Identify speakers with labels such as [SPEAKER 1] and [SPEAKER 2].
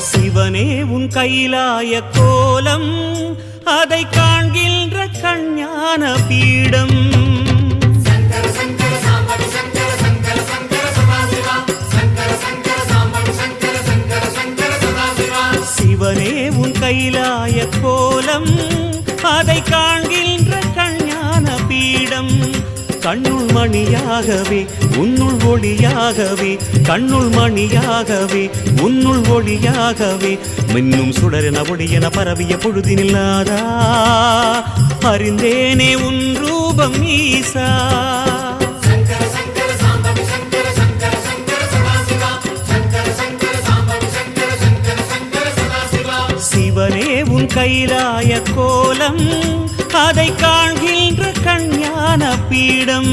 [SPEAKER 1] சிவனே உன் கைலாய கோலம் அதை காண்கின்ற கஞ்ஞான பீடம் சிவனே உன் கைலாய கோலம் அதை காண்கின்ற கஞ்ஞான பீடம் கண்ணுள் மணியாகவே உன்னுள் ஒளியாகவே கண்ணுள் மணியாகவே உன்னுள் ஒளியாகவே மின்னும் சுடரென ஒளியென பரவிய பொழுதினில்லாதா அறிந்தேனே உன் ரூபம் ஈசா சிவனே உன் கைலாய கோலம் அதை காண்கின்ற கஞ்ஞான பீடம்